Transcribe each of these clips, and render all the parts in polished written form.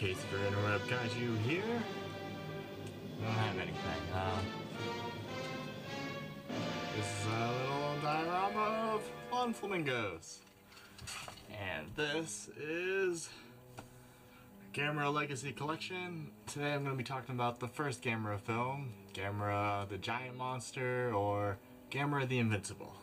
Case for interwebkaiju here. I don't have anything. This is a little diorama of fun flamingos. And this is Gamera Legacy Collection. Today I'm going to be talking about the first Gamera film, Gamera the Giant Monster, or Gamera the Invincible.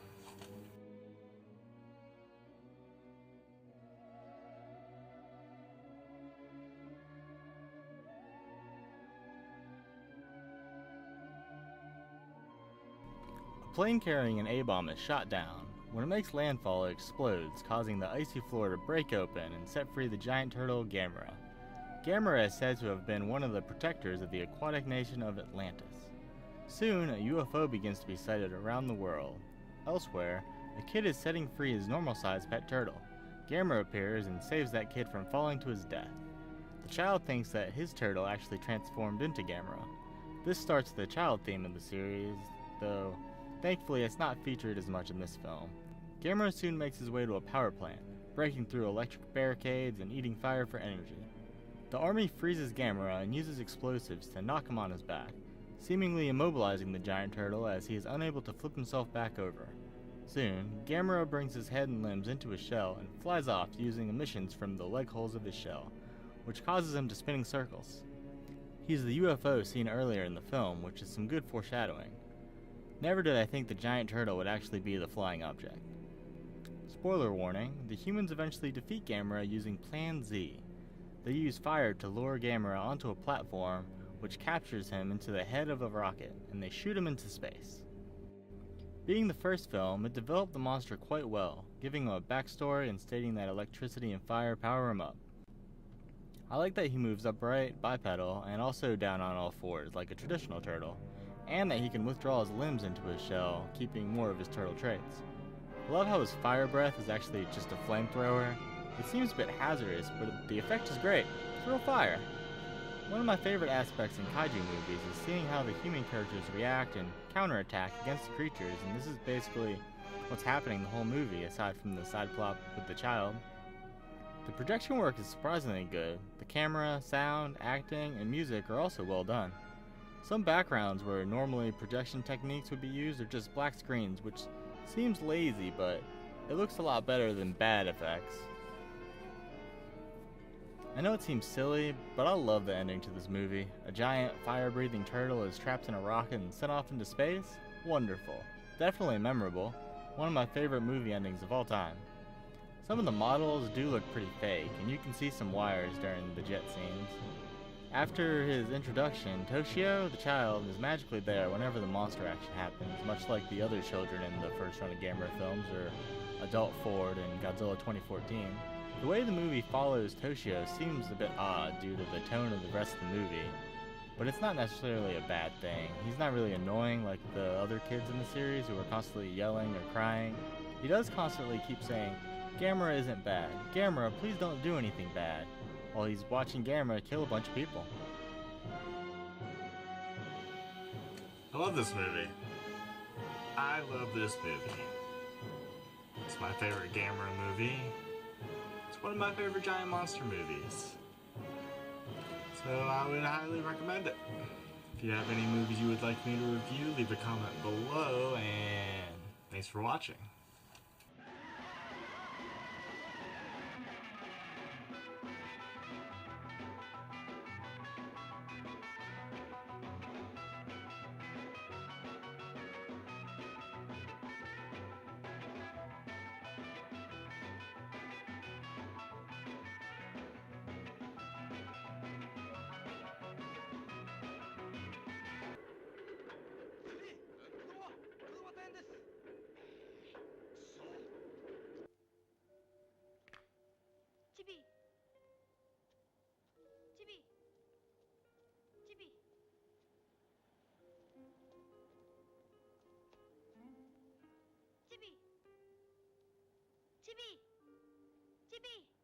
A plane carrying an A-bomb is shot down. When it makes landfall, it explodes, causing the icy floor to break open and set free the giant turtle Gammera. Gammera is said to have been one of the protectors of the aquatic nation of Atlantis. Soon, a UFO begins to be sighted around the world. Elsewhere, a kid is setting free his normal-sized pet turtle. Gammera appears and saves that kid from falling to his death. The child thinks that his turtle actually transformed into Gammera. This starts the child theme of the series, though thankfully it's not featured as much in this film. Gammera soon makes his way to a power plant, breaking through electric barricades and eating fire for energy. The army freezes Gammera and uses explosives to knock him on his back, seemingly immobilizing the giant turtle as he is unable to flip himself back over. Soon, Gammera brings his head and limbs into his shell and flies off using emissions from the leg holes of his shell, which causes him to spinning circles. He's the UFO seen earlier in the film, which is some good foreshadowing. Never did I think the giant turtle would actually be the flying object. Spoiler warning, the humans eventually defeat Gammera using Plan Z. They use fire to lure Gammera onto a platform, which captures him into the head of a rocket, and they shoot him into space. Being the first film, it developed the monster quite well, giving him a backstory and stating that electricity and fire power him up. I like that he moves upright, bipedal, and also down on all fours like a traditional turtle, and that he can withdraw his limbs into his shell, keeping more of his turtle traits. I love how his fire breath is actually just a flamethrower. It seems a bit hazardous, but the effect is great. It's real fire. One of my favorite aspects in kaiju movies is seeing how the human characters react and counterattack against the creatures, and this is basically what's happening the whole movie, aside from the side plot with the child. The projection work is surprisingly good. The camera, sound, acting, and music are also well done. Some backgrounds where normally projection techniques would be used are just black screens, which seems lazy, but it looks a lot better than bad effects. I know it seems silly, but I love the ending to this movie. A giant, fire-breathing turtle is trapped in a rocket and sent off into space? Wonderful. Definitely memorable. One of my favorite movie endings of all time. Some of the models do look pretty fake, and you can see some wires during the jet scenes. After his introduction, Toshio, the child, is magically there whenever the monster action happens, much like the other children in the first run of Gamera films, or Adult Ford and Godzilla 2014. The way the movie follows Toshio seems a bit odd due to the tone of the rest of the movie, but it's not necessarily a bad thing. He's not really annoying like the other kids in the series who are constantly yelling or crying. He does constantly keep saying, "Gammera isn't bad. Gammera, please don't do anything bad," while he's watching Gammera kill a bunch of people. I love this movie. I love this movie. It's my favorite Gammera movie. It's one of my favorite giant monster movies. So I would highly recommend it. If you have any movies you would like me to review, leave a comment below, and thanks for watching. Chibi. Chibi. Chibi. Chibi. Chibi. Chibi.